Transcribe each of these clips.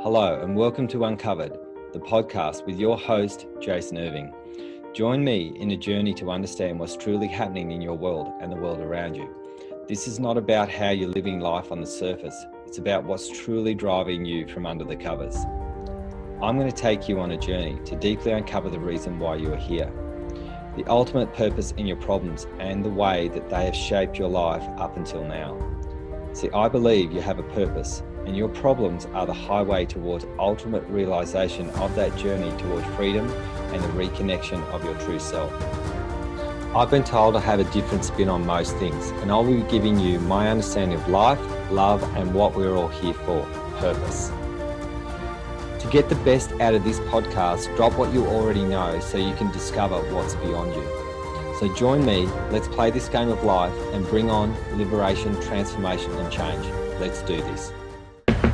Hello and welcome to Uncovered, the podcast with your host, Jason Irving. Join me in a journey to understand what's truly happening in your world and the world around you. This is not about how you're living life on the surface. It's about what's truly driving you from under the covers. I'm going to take you on a journey to deeply uncover the reason why you are here, the ultimate purpose in your problems and the way that they have shaped your life up until now. See, I believe you have a purpose, and your problems are the highway towards ultimate realization of that journey towards freedom and the reconnection of your true self. I've been told I have a different spin on most things, and I'll be giving you my understanding of life, love, and what we're all here for, purpose. To get the best out of this podcast, drop what you already know so you can discover what's beyond you. So join me, let's play this game of life and bring on liberation, transformation, and change. Let's do this.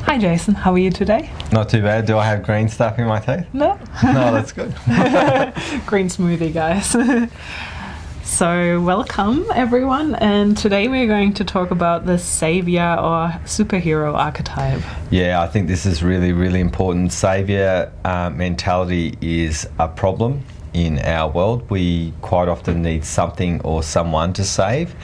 Hi Jason, how are you today? Not too bad. Do I have green stuff in my teeth? No. No, that's good. Green smoothie, guys. So welcome everyone, and today we're going to talk about the Saviour or superhero archetype. Yeah, I think this is really, really important. Saviour mentality is a problem in our world. We quite often need something or someone to save,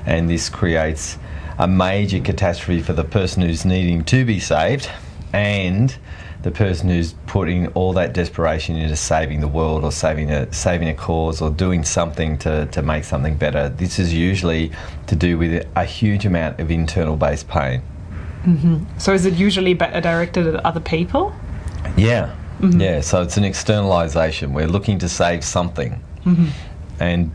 and this creates a major catastrophe for the person who's needing to be saved and the person who's putting all that desperation into saving the world or saving a cause or doing something to make something better. This is usually to do with a huge amount of internal based pain. Mm-hmm. So is it usually directed at other people? Yeah. Mm-hmm. Yeah, so it's an externalization. We're looking to save something. Mm-hmm. And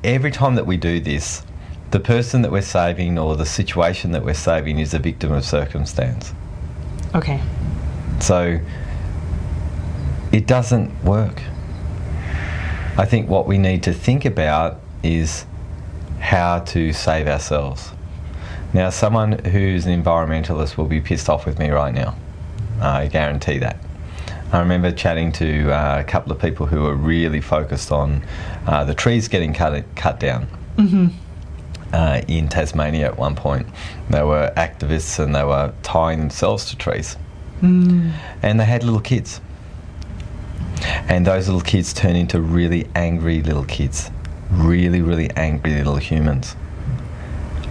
every time that we do this, the person that we're saving or the situation that we're saving is a victim of circumstance. Okay. So it doesn't work. I think what we need to think about is how to save ourselves. Now, someone who's an environmentalist will be pissed off with me right now. I guarantee that. I remember chatting to a couple of people who were really focused on the trees getting cut down. Mm-hmm. In Tasmania at one point. They were activists and they were tying themselves to trees. Mm. And they had little kids. And those little kids turned into really angry little kids. Really, really angry little humans.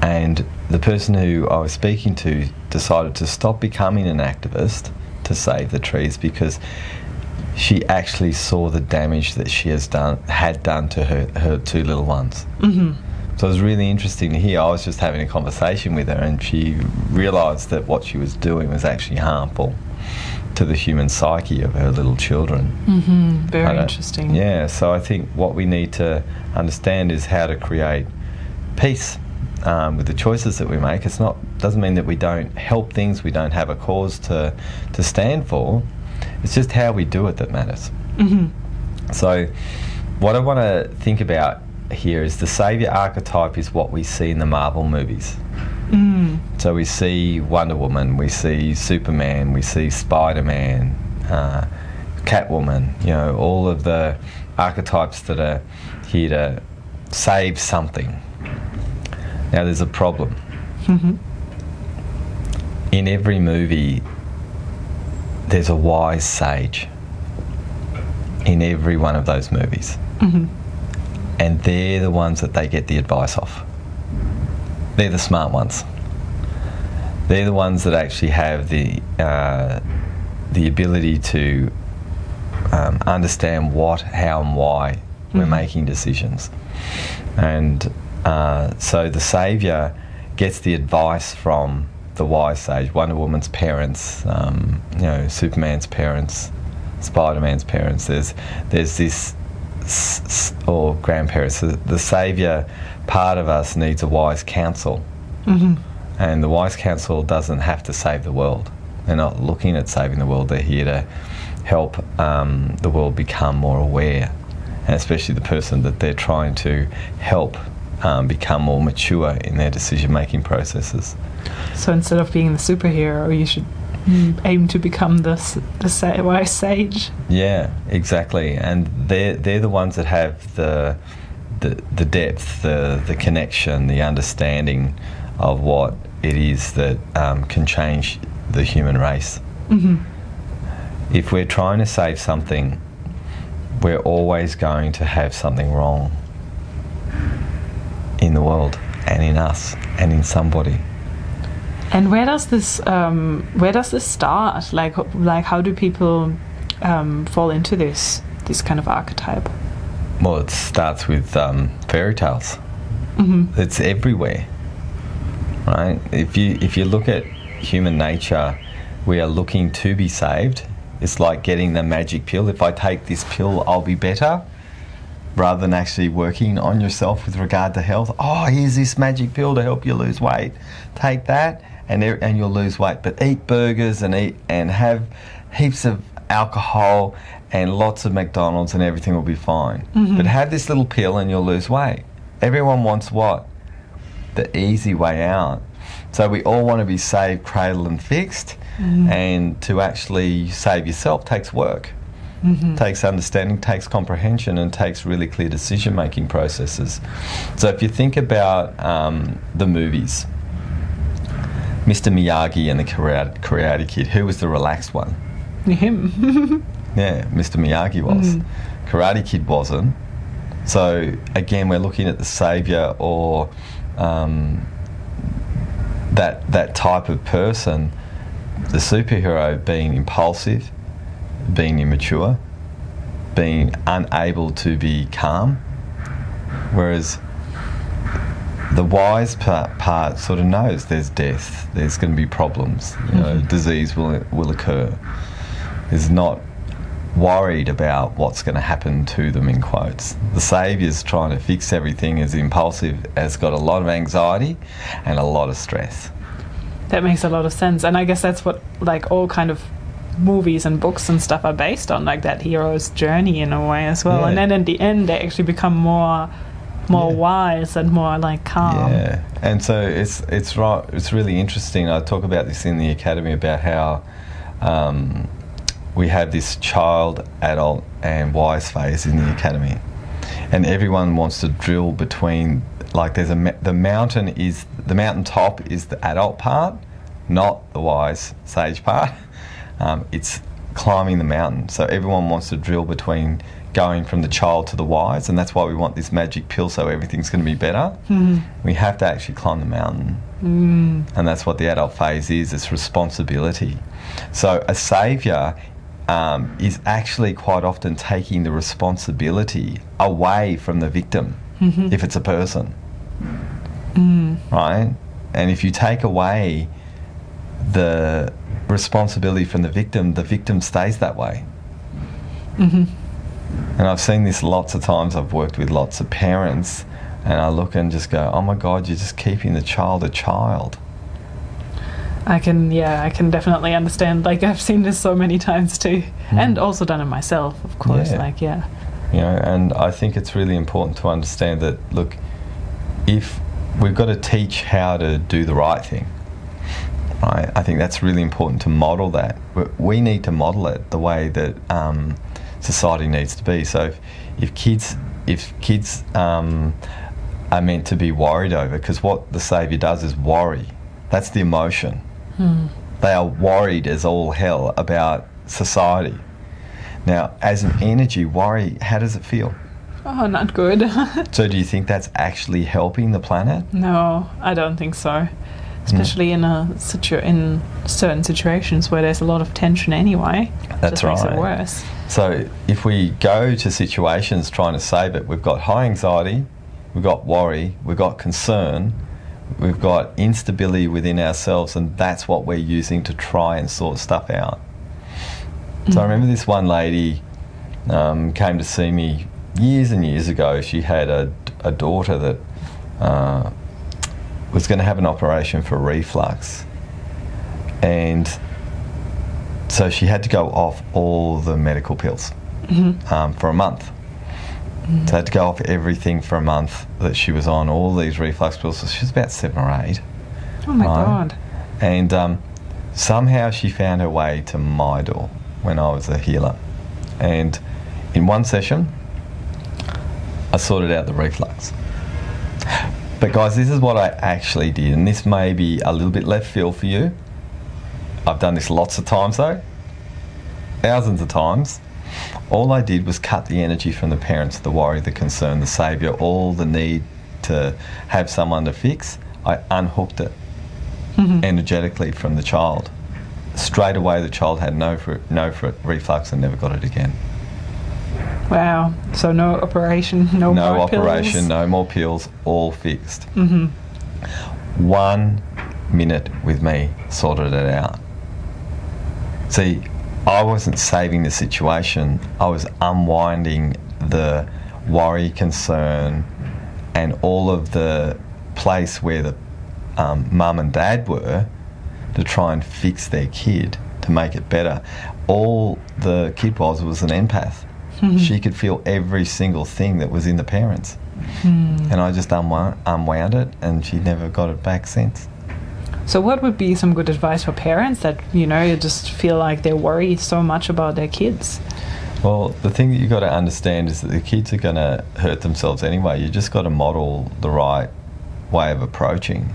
And the person who I was speaking to decided to stop becoming an activist to save the trees because she actually saw the damage that she had done to her two little ones. Mm-hmm. So it was really interesting to hear. I was just having a conversation with her and she realised that what she was doing was actually harmful to the human psyche of her little children. Mm-hmm. Very interesting. Yeah, so I think what we need to understand is how to create peace with the choices that we make. Doesn't mean that we don't help things, we don't have a cause to stand for. It's just how we do it that matters. Mm-hmm. So what I want to think about here is the Saviour archetype is what we see in the Marvel movies. Mm. So we see Wonder Woman, we see Superman, we see Spider-Man, Catwoman, all of the archetypes that are here to save something. Now there's a problem. Mm-hmm. In every movie there's a wise sage in every one of those movies. Mm-hmm. And they're the ones that they get the advice off. They're the smart ones. They're the ones that actually have the ability to understand what, how and why we're making decisions. And so the Saviour gets the advice from the wise sage, Wonder Woman's parents, Superman's parents, Spider-Man's parents. There's this or grandparents. The Saviour part of us needs a wise counsel. Mm-hmm. And the wise counsel doesn't have to save the world. They're not looking at saving the world. They're here to help the world become more aware, and especially the person that they're trying to help become more mature in their decision-making processes. So instead of being the superhero, you should aim to become the wise sage. Yeah, exactly. And they're the ones that have the depth, the connection, the understanding of what it is that can change the human race. If we're trying to save something, we're always going to have something wrong in the world and in us and in somebody. And where does this start? Like how do people fall into this kind of archetype? Well, it starts with fairy tales. It's everywhere, right? If you look at human nature, we are looking to be saved. It's like getting the magic pill. If I take this pill, I'll be better, rather than actually working on yourself with regard to health. Oh, here's this magic pill to help you lose weight. Take that, and you'll lose weight. But eat burgers and have heaps of alcohol and lots of McDonald's, and everything will be fine. But have this little pill and you'll lose weight. Everyone wants what? The easy way out. So we all want to be saved, cradled and fixed, and to actually save yourself takes work. Takes understanding, takes comprehension, and takes really clear decision-making processes. So if you think about the movies, Mr. Miyagi and the Karate Kid, who was the relaxed one? Him. Yeah, Mr. Miyagi was. Karate Kid wasn't. So again, we're looking at the saviour, or that type of person, the superhero being impulsive, being immature, being unable to be calm, whereas the wise part sort of knows there's death, there's going to be problems, disease will occur. Is not worried about what's going to happen to them, in quotes. The saviour's trying to fix everything, is impulsive, has got a lot of anxiety and a lot of stress. That makes a lot of sense, and I guess that's what like all kind of movies and books and stuff are based on, like that hero's journey in a way as well. And then in the end they actually become more wise and more like calm. Yeah, and so it's right. It's really interesting. I talk about this in the academy about how we have this child, adult, and wise phase in the academy, and everyone wants to drill between. Like there's the mountain top is the adult part, not the wise sage part. It's climbing the mountain. So everyone wants to drill between going from the child to the wise, and that's why we want this magic pill, so everything's going to be better. We have to actually climb the mountain. And that's what the adult phase is. It's responsibility. So a saviour is actually quite often taking the responsibility away from the victim, if it's a person. Right? And if you take away the responsibility from the victim stays that way. And I've seen this lots of times. I've worked with lots of parents, and I look and just go, oh my God, you're just keeping the child a child. I can definitely understand. Like, I've seen this so many times too, and also done it myself, of course. And I think it's really important to understand that, look, if we've got to teach how to do the right thing, right? I think that's really important to model that. We need to model it the way that society needs to be. So if kids are meant to be worried over, because what the saviour does is worry. That's the emotion. They are worried as all hell about society. Now, as an energy, worry, how does it feel? Oh, not good. So do you think that's actually helping the planet? No, I don't think so. Especially in certain situations where there's a lot of tension anyway. That's right. Makes it worse. So if we go to situations trying to save it, we've got high anxiety, we've got worry, we've got concern, we've got instability within ourselves, and that's what we're using to try and sort stuff out. So I remember this one lady came to see me years and years ago. She had a daughter that was going to have an operation for reflux, and so she had to go off all the medical pills for a month. So I had to go off everything for a month that she was on, all these reflux pills. So she was about 7 or 8. Oh my God. And somehow she found her way to my door when I was a healer. And in one session, I sorted out the reflux. But guys, this is what I actually did, and this may be a little bit left field for you. I've done this lots of times though, thousands of times. All I did was cut the energy from the parents, the worry, the concern, the saviour, all the need to have someone to fix. I unhooked it energetically from the child. Straight away the child had no reflux and never got it again. Wow. So no operation, no more operation, pills. no more pills, all fixed. 1 minute with me sorted it out. See, I wasn't saving the situation, I was unwinding the worry, concern, and all of the place where the mum and dad were to try and fix their kid, to make it better. All the kid was an empath. She could feel every single thing that was in the parents. And I just unwound it, and she never got it back since. So what would be some good advice for parents that, you just feel like they worry so much about their kids? Well, the thing that you've got to understand is that the kids are going to hurt themselves anyway. You just got to model the right way of approaching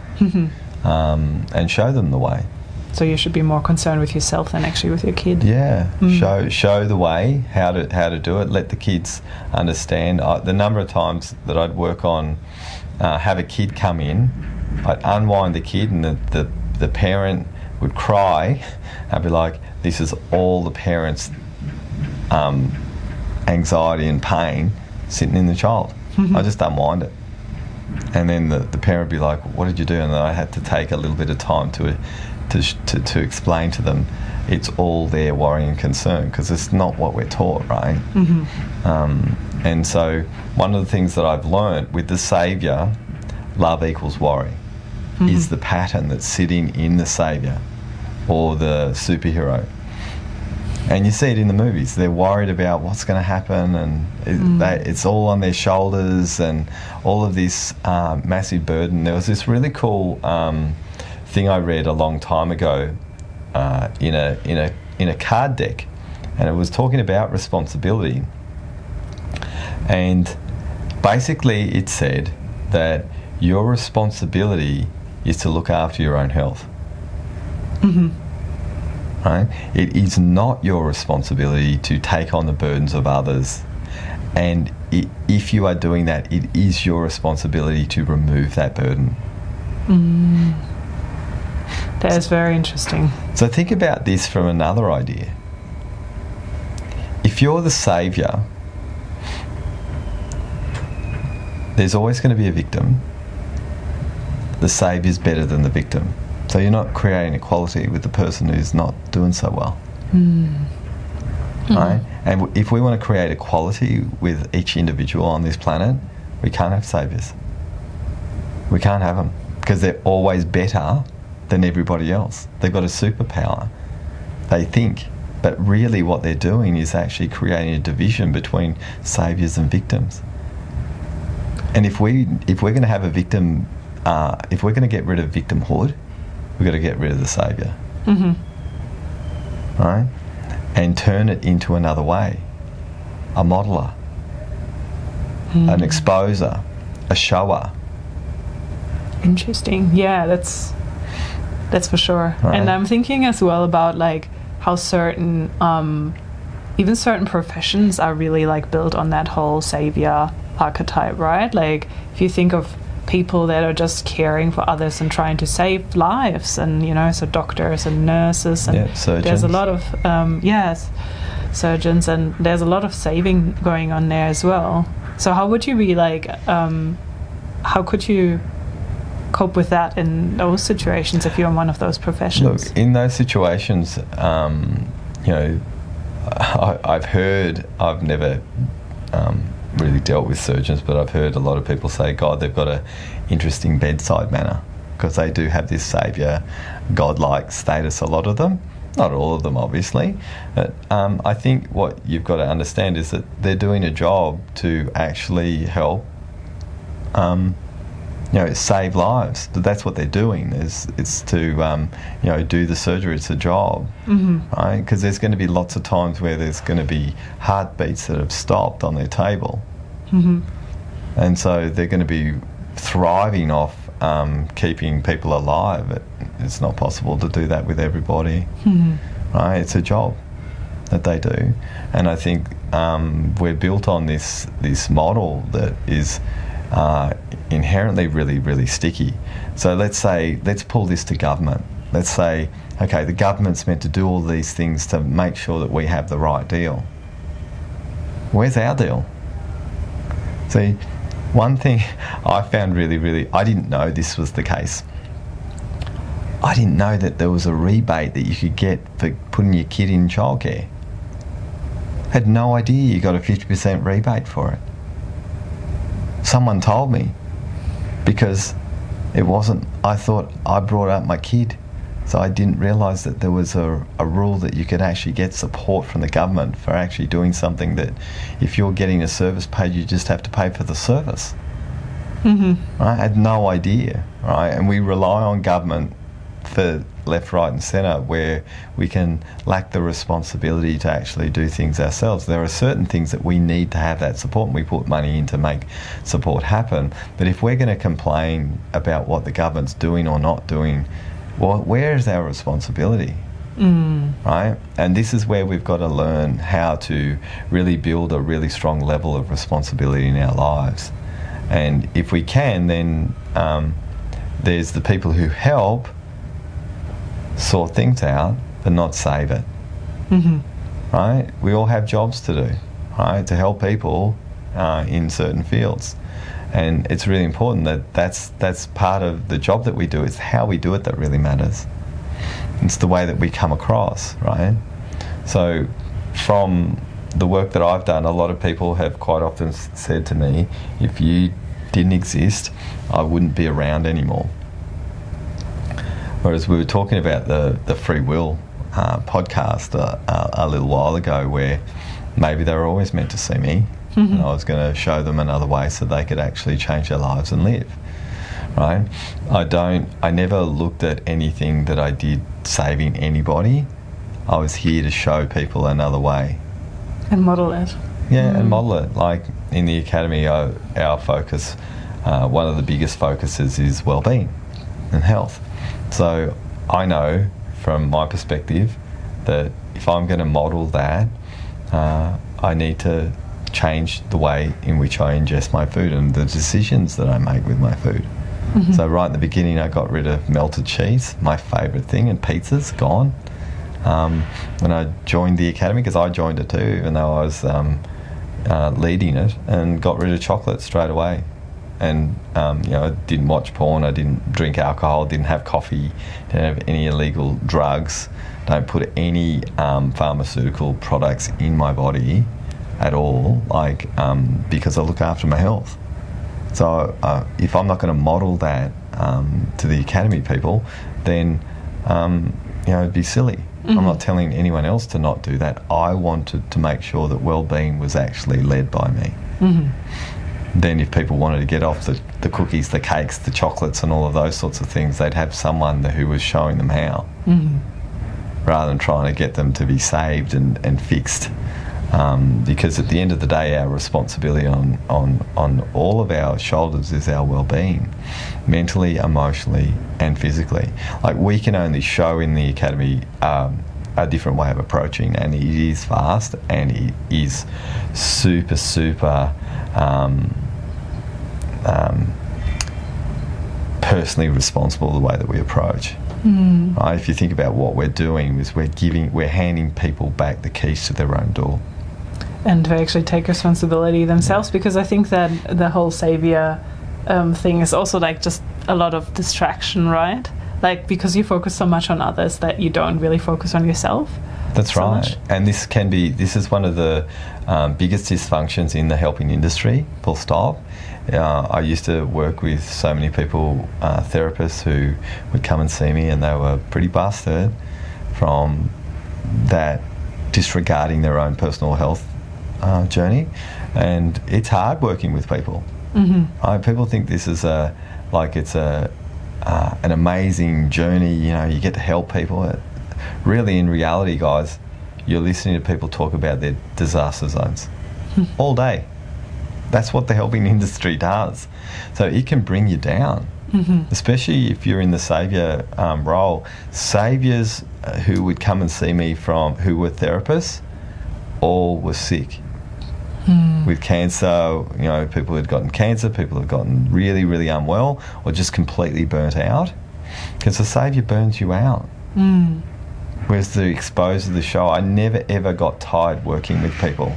and show them the way. So you should be more concerned with yourself than actually with your kid. Yeah, show the way, how to do it. Let the kids understand. The number of times that I'd work on, have a kid come in, I'd unwind the kid, and the parent would cry. I'd be like, this is all the parents' anxiety and pain sitting in the child. I just unwind it. And then the parent would be like, what did you do? And then I had to take a little bit of time to explain to them it's all their worry and concern, because it's not what we're taught, right? And so one of the things that I've learned with the saviour, love equals worry, is the pattern that's sitting in the saviour or the superhero. And you see it in the movies. They're worried about what's going to happen, and it's all on their shoulders, and all of this massive burden. There was this really cool thing I read a long time ago in a card deck, and it was talking about responsibility. And basically, it said that your responsibility is to look after your own health. Right? It is not your responsibility to take on the burdens of others. And if you are doing that, it is your responsibility to remove that burden. That is very interesting. So think about this from another idea. If you're the saviour, there's always going to be a victim. The saviour is better than the victim. So you're not creating equality with the person who's not doing so well. Right? And if we want to create equality with each individual on this planet, we can't have saviours. We can't have them, because they're always better than everybody else. They've got a superpower. They think. But really what they're doing is actually creating a division between saviours and victims. And if we're going to have a victim, if we're going to get rid of victimhood, we've got to get rid of the saviour. Right? And turn it into another way. A modeler. An exposer. A shower. Interesting. Yeah, that's for sure. Right. And I'm thinking as well about like how certain even certain professions are really like built on that whole saviour archetype, right? Like if you think of people that are just caring for others and trying to save lives, and so doctors and nurses, and there's a lot of surgeons, and there's a lot of saving going on there as well. So how would you be like how could you cope with that in those situations if you're in one of those professions? Look, in those situations, I've never really dealt with surgeons, but I've heard a lot of people say, God, they've got an interesting bedside manner, because they do have this saviour, godlike status, a lot of them. Not all of them, obviously. But I think what you've got to understand is that they're doing a job to actually help save lives. That's what they're doing. It's to do the surgery. It's a job, right? Because there's going to be lots of times where there's going to be heartbeats that have stopped on their table, and so they're going to be thriving off keeping people alive. It's not possible to do that with everybody, right? It's a job that they do, and I think we're built on this model that is inherently really, really sticky. So let's pull this to government. Let's say, okay, the government's meant to do all these things to make sure that we have the right deal. Where's our deal? See, one thing I found really, I didn't know this was the case. I didn't know that there was a rebate that you could get for putting your kid in childcare. Had no idea you got a 50% rebate for it. Someone told me, because it wasn't, I thought I brought up my kid, so I didn't realise that there was a rule that you could actually get support from the government for actually doing something that if you're getting a service paid, you just have to pay for the service. Right? I had no idea, right? And we rely on government for left, right and centre, where we can lack the responsibility to actually do things ourselves. There are certain things that we need to have that support, and we put money in to make support happen. But if we're going to complain about what the government's doing or not doing, well, where is our responsibility? Right? And this is where we've got to learn how to really build a really strong level of responsibility in our lives. And if we can, then there's the people who help sort things out but not save it. Right? We all have jobs to do, right, to help people in certain fields. And it's really important that that's part of the job that we do. It's how we do it that really matters. It's the way that we come across, right? So from the work that I've done, a lot of people have quite often said to me, if you didn't exist, I wouldn't be around anymore. Whereas we were talking about the free will podcast a little while ago, where maybe they were always meant to see me, and I was going to show them another way so they could actually change their lives and live, right? I never looked at anything that I did saving anybody. I was here to show people another way. And model it. Yeah, and model it. Like in the Academy, our focus, one of the biggest focuses is well-being and health. So I know from my perspective that if I'm going to model that, I need to change the way in which I ingest my food and the decisions that I make with my food. So right in the beginning, I got rid of melted cheese, my favourite thing, and pizza's gone. When I joined the Academy, because I joined it too, even though I was leading it, and got rid of chocolate straight away. And I didn't watch porn, I didn't drink alcohol, didn't have coffee, didn't have any illegal drugs, don't put any pharmaceutical products in my body at all, because I look after my health. So if I'm not going to model that to the Academy people, then it'd be silly. I'm not telling anyone else to not do that. I wanted to make sure that well-being was actually led by me. Then if people wanted to get off the cookies, the cakes, the chocolates and all of those sorts of things, they'd have someone who was showing them how, rather than trying to get them to be saved and fixed. Because at the end of the day, our responsibility on all of our shoulders is our well-being, mentally, emotionally and physically. Like, we can only show in the Academy a different way of approaching, and it is fast and it is super personally responsible the way that we approach. Right? If you think about what we're doing, is we're handing people back the keys to their own door. And to actually take responsibility themselves, because I think that the whole Saviour thing is also just a lot of distraction, right? Because you focus so much on others that you don't really focus on yourself. That's so right. Much. And this is one of the biggest dysfunctions in the helping industry, full stop. I used to work with so many people, therapists who would come and see me, and they were pretty busted from that, disregarding their own personal health journey. And it's hard working with people. People think this is it's an amazing journey, you get to help people. Really, in reality, guys, you're listening to people talk about their disaster zones all day. That's what the helping industry does. So it can bring you down, especially if you're in the saviour role. Saviours who would come and see me who were therapists, all were sick with cancer. You know, people had gotten cancer, people had gotten really, really unwell, or just completely burnt out, because the saviour burns you out. Whereas the exposure, the show, I never ever got tired working with people.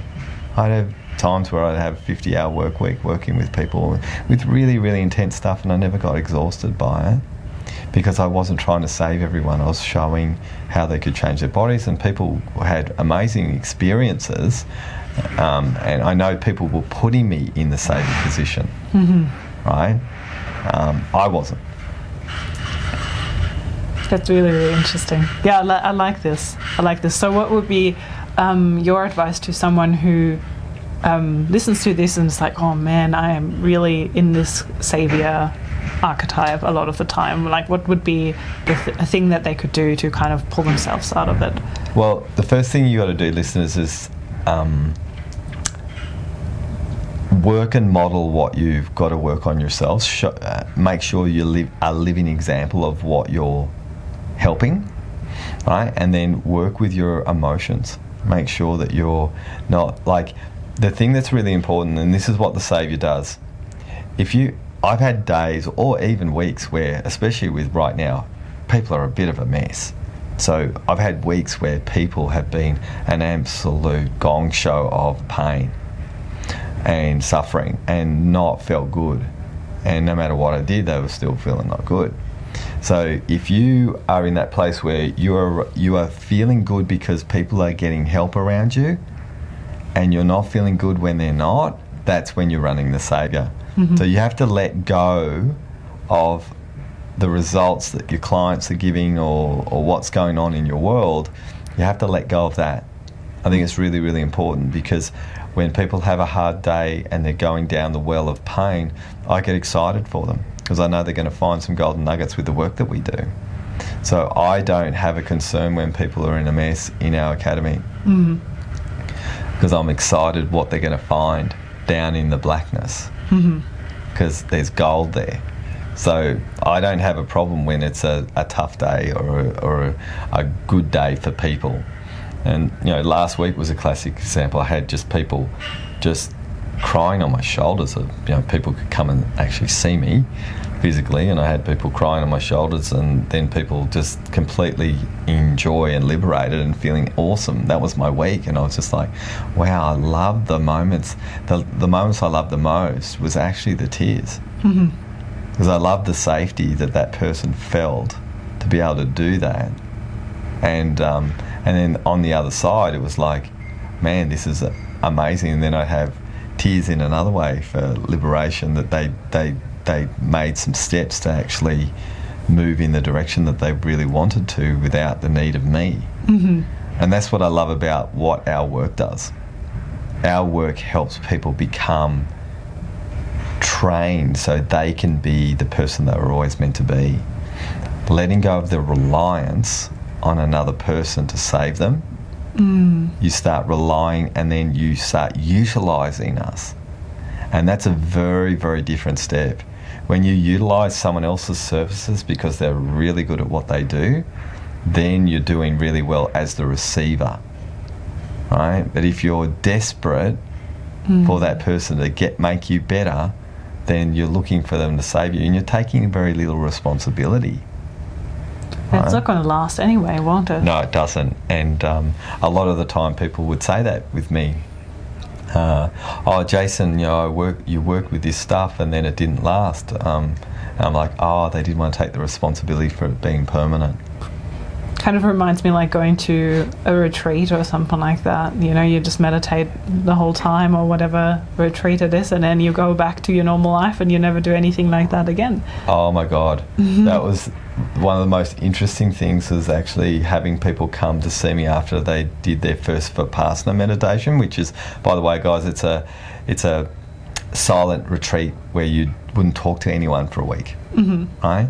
I'd have times where I'd have a 50-hour work week working with people with really, really intense stuff, and I never got exhausted by it, because I wasn't trying to save everyone. I was showing how they could change their bodies, and people had amazing experiences, and I know people were putting me in the saviour position, right? I wasn't. That's really, really interesting. Yeah, I like this. So what would be your advice to someone who listens to this and is like, oh man, I am really in this saviour archetype a lot of the time? Like, what would be a thing that they could do to kind of pull themselves out of it? Well, the first thing you got to do, listeners, is work and model what you've got to work on yourselves. Make sure you live a living example of what you're helping, right? And then work with your emotions. Make sure that you're not, like, the thing that's really important, and this is what the saviour does. I've had days or even weeks where, especially with right now, people are a bit of a mess. So I've had weeks where people have been an absolute gong show of pain and suffering and not felt good. And no matter what I did, they were still feeling not good. So if you are in that place where you are feeling good because people are getting help around you, and you're not feeling good when they're not, that's when you're running the saviour. So you have to let go of the results that your clients are giving or what's going on in your world. You have to let go of that. I think it's really, really important, because when people have a hard day and they're going down the well of pain, I get excited for them, because I know they're going to find some golden nuggets with the work that we do. So I don't have a concern when people are in a mess in our academy, because I'm excited what they're going to find down in the blackness, because there's gold there. So I don't have a problem when it's a tough day or a good day for people. And, you know, last week was a classic example. I had just people just crying on my shoulders. You know, people could come and actually see me physically, and I had people crying on my shoulders, and then people just completely enjoy and liberated and feeling awesome. That was my week, and I was just like, wow, I love the moments. The moments I loved the most was actually the tears, because I love the safety that person felt to be able to do that. And then on the other side, it was like, man, this is amazing. And then I have tears in another way for liberation, that they made some steps to actually move in the direction that they really wanted to without the need of me. And that's what I love about what our work does. Our work helps people become trained so they can be the person they were always meant to be. Letting go of the reliance on another person to save them. You start relying, and then you start utilising us. And that's a very, very different step. When you utilise someone else's services because they're really good at what they do, then you're doing really well as the receiver, right? But if you're desperate for that person to make you better, then you're looking for them to save you, and you're taking very little responsibility. It's not going to last anyway, won't it? No, it doesn't. And a lot of the time people would say that with me. Oh, Jason, you know, you worked with this stuff and then it didn't last. And I'm like, oh, they didn't want to take the responsibility for it being permanent. Kind of reminds me like going to a retreat or something like that. You know, you just meditate the whole time or whatever retreat it is, and then you go back to your normal life and you never do anything like that again. Oh my God. That was one of the most interesting things, was actually having people come to see me after they did their first Vipassana meditation, which is, by the way, guys, it's a silent retreat where you wouldn't talk to anyone for a week, right?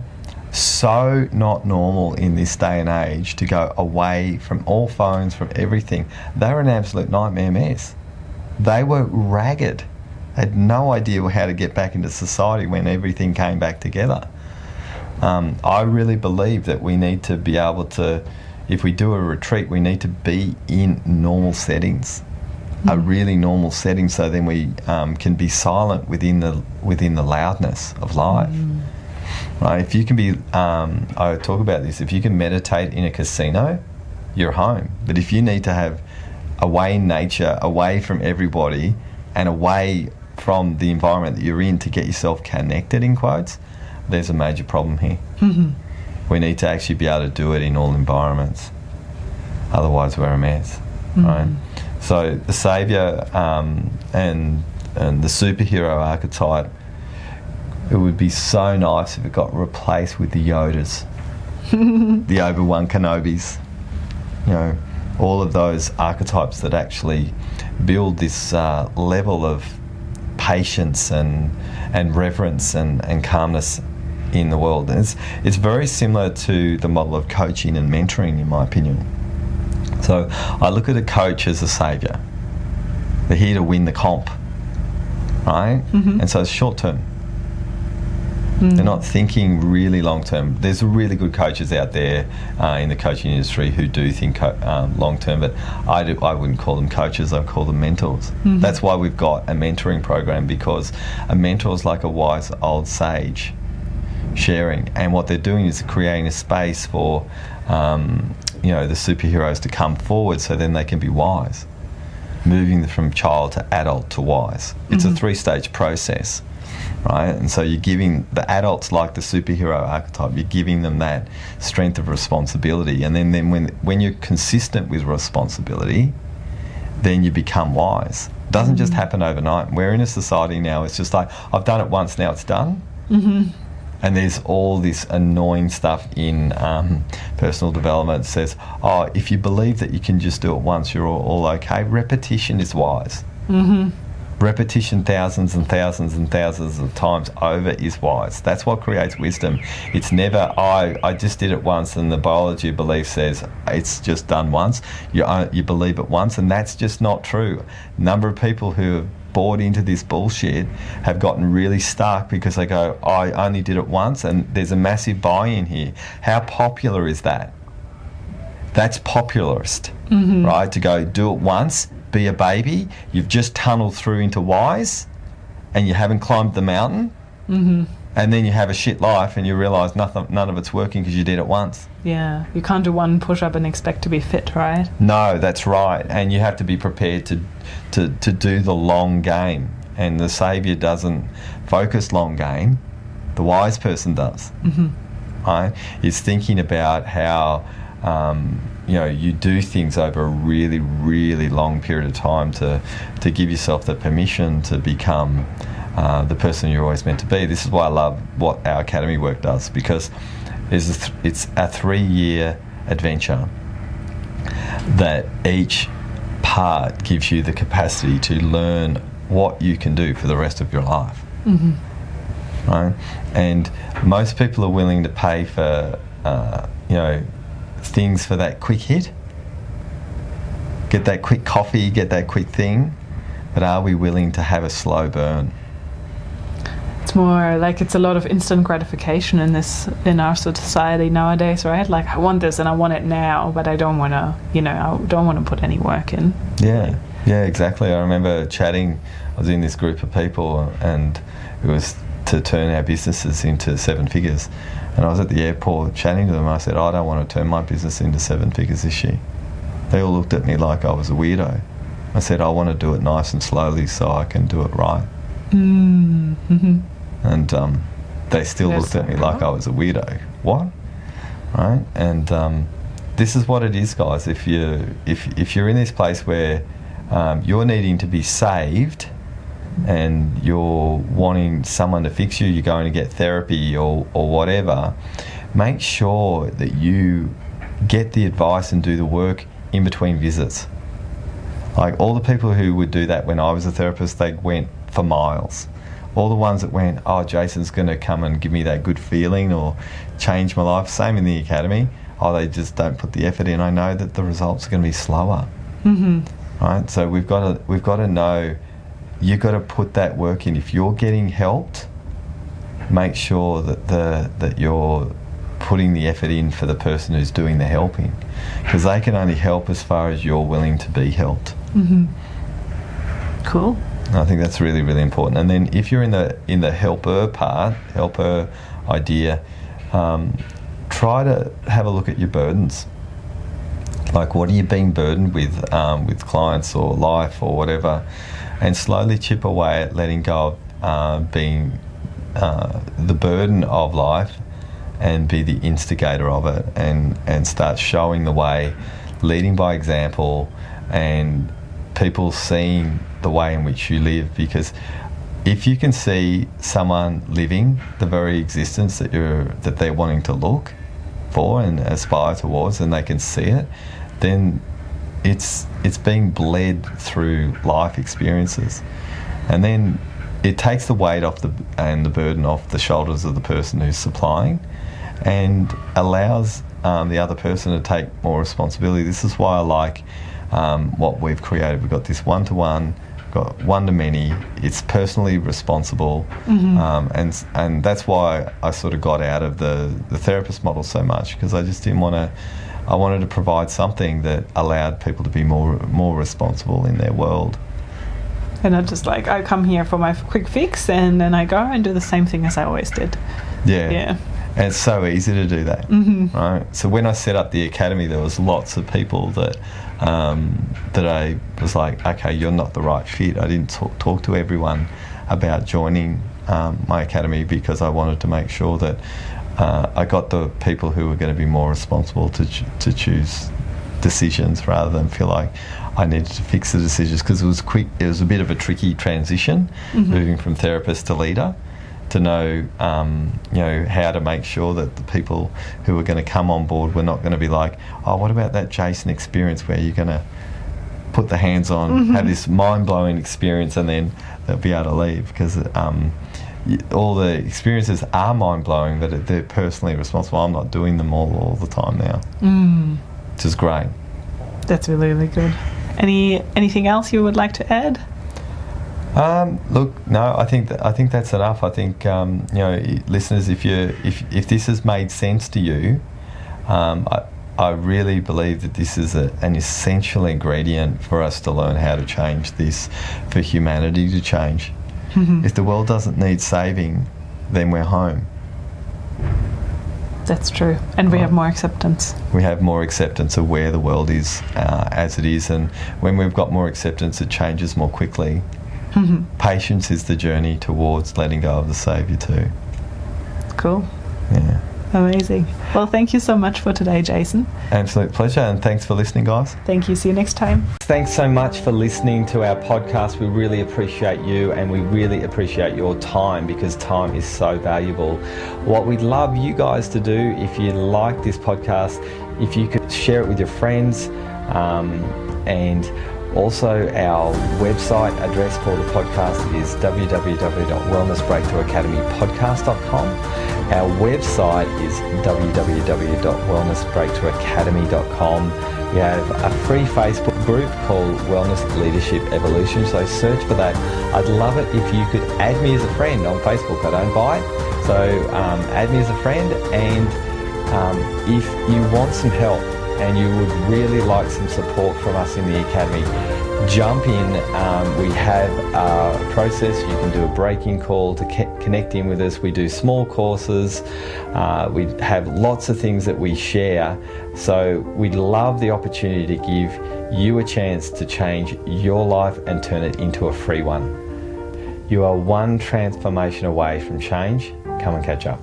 So not normal in this day and age to go away from all phones, from everything. They were an absolute nightmare mess. They were ragged had no idea how to get back into society when everything came back together. I really believe that we need to be able to, if we do a retreat, we need to be in normal settings, a really normal setting, so then we can be silent within the loudness of life. Right? If you can be, I talk about this, if you can meditate in a casino, you're home. But if you need to have away in nature, away from everybody, and away from the environment that you're in to get yourself connected, in quotes, there's a major problem here. We need to actually be able to do it in all environments. Otherwise, we're a mess. Right? So the Saviour and the superhero archetype, it would be so nice if it got replaced with the Yodas, the Obi-Wan Kenobis, you know, all of those archetypes that actually build this level of patience and reverence and calmness in the world. And it's very similar to the model of coaching and mentoring, in my opinion. So I look at a coach as a saviour. They're here to win the comp, right? And so it's short term. They're not thinking really long term. There's really good coaches out there in the coaching industry who do think long term, but I wouldn't call them coaches, I'd call them mentors. That's why we've got a mentoring program, because a mentor is like a wise old sage sharing, and what they're doing is creating a space for you know, the superheroes to come forward, so then they can be wise, moving from child to adult to wise. It's a 3-stage process, right? And so you're giving the adults, like the superhero archetype, you're giving them that strength of responsibility, and then when you're consistent with responsibility, then you become wise. It doesn't just happen overnight. We're in a society now, it's just like, I've done it once, now it's done. And there's all this annoying stuff in personal development that says, oh, if you believe that you can just do it once, you're all okay. Repetition is wise. Repetition thousands and thousands and thousands of times over is wise. That's what creates wisdom. It's never, I just did it once, and the biology belief says it's just done once. You believe it once, and that's just not true. Number of people who have bought into this bullshit have gotten really stuck because they go, I only did it once, and there's a massive buy-in here. How popular is that? That's popularist, right? To go do it once, be a baby, you've just tunneled through into wise, and you haven't climbed the mountain, and then you have a shit life and you realise none of it's working because you did it once. Yeah, you can't do one push-up and expect to be fit, right? No, that's right. And you have to be prepared to do the long game. And the saviour doesn't focus long game. The wise person does. Right? It's thinking about how you know, you do things over a really, really long period of time to give yourself the permission to become the person you're always meant to be. This is why I love what our academy work does, because it's a 3-year adventure that each part gives you the capacity to learn what you can do for the rest of your life. Right? And most people are willing to pay for you know, things for that quick hit, get that quick coffee, get that quick thing, but are we willing to have a slow burn? It's more like it's a lot of instant gratification in our society nowadays, right? Like, I want this and I want it now, but I don't want to, you know, I don't want to put any work in. Yeah, exactly. I remember chatting, I was in this group of people, and it was to turn our businesses into 7 figures. And I was at the airport chatting to them. I said, I don't want to turn my business into 7 figures this year. They all looked at me like I was a weirdo. I said, I want to do it nice and slowly so I can do it right. And they still looked at me like I was a weirdo. What? Right? And this is what it is, guys. If you're in this place where you're needing to be saved, and you're wanting someone to fix you, you're going to get therapy or whatever, make sure that you get the advice and do the work in between visits. Like, all the people who would do that when I was a therapist, they went for miles. All the ones that went, oh, Jason's going to come and give me that good feeling or change my life, same in the academy, oh, they just don't put the effort in. I know that the results are going to be slower. Right? So we've got to know you've got to put that work in. If you're getting helped, make sure that you're putting the effort in for the person who's doing the helping, because they can only help as far as you're willing to be helped. Mm-hmm. Cool. I think that's really, really important. And then if you're in the helper idea, try to have a look at your burdens. Like, what are you being burdened with clients or life or whatever, and slowly chip away at letting go of being the burden of life, and be the instigator of it, and start showing the way, leading by example, and people seeing the way in which you live. Because if you can see someone living the very existence that they're wanting to look for and aspire towards, and they can see it, then it's being bled through life experiences, and then it takes the weight off and the burden off the shoulders of the person who's supplying, and allows the other person to take more responsibility. This is why I like what we've created. We've got this one-to-one, got one-to-many. It's personally responsible, and that's why I sort of got out of the therapist model so much, because I just didn't want to. I wanted to provide something that allowed people to be more responsible in their world. And not just like, I come here for my quick fix and then I go and do the same thing as I always did. Yeah. And it's so easy to do that, right? So when I set up the academy, there was lots of people that I was like, okay, you're not the right fit. I didn't talk to everyone about joining my academy, because I wanted to make sure that I got the people who were going to be more responsible to choose decisions, rather than feel like I needed to fix the decisions, because it was quick. It was a bit of a tricky transition, moving from therapist to leader, to know how to make sure that the people who were going to come on board were not going to be like, oh, what about that Jason experience where you're going to put the hands on, have this mind-blowing experience, and then they'll be able to leave, because all the experiences are mind-blowing, but they're personally responsible. I'm not doing them all the time now, which is great. That's really, really good. Anything else you would like to add? Look, no, I think that's enough. I think listeners, if this has made sense to you, I really believe that this is an essential ingredient for us to learn how to change this, for humanity to change. If the world doesn't need saving, then we're home. That's true. And we have more acceptance. We have more acceptance of where the world is as it is. And when we've got more acceptance, it changes more quickly. Patience is the journey towards letting go of the Saviour too. Cool. Yeah. Amazing. Well, thank you so much for today, Jason. Absolute pleasure, and thanks for listening, guys. Thank you. See you next time. Thanks so much for listening to our podcast. We really appreciate you, and we really appreciate your time, because time is so valuable. What we'd love you guys to do, if you like this podcast, if you could share it with your friends, and also our website address for the podcast is www.wellnessbreakthroughacademypodcast.com. Our website is www.wellnessbreakthroughacademy.com. We have a free Facebook group called Wellness Leadership Evolution, so search for that. I'd love it if you could add me as a friend on Facebook. I don't buy it, so add me as a friend. And if you want some help and you would really like some support from us in the Academy, jump in. We have a process. You can do a break-in call to connect in with us. We do small courses. We have lots of things that we share. So we'd love the opportunity to give you a chance to change your life and turn it into a free one. You are one transformation away from change. Come and catch up.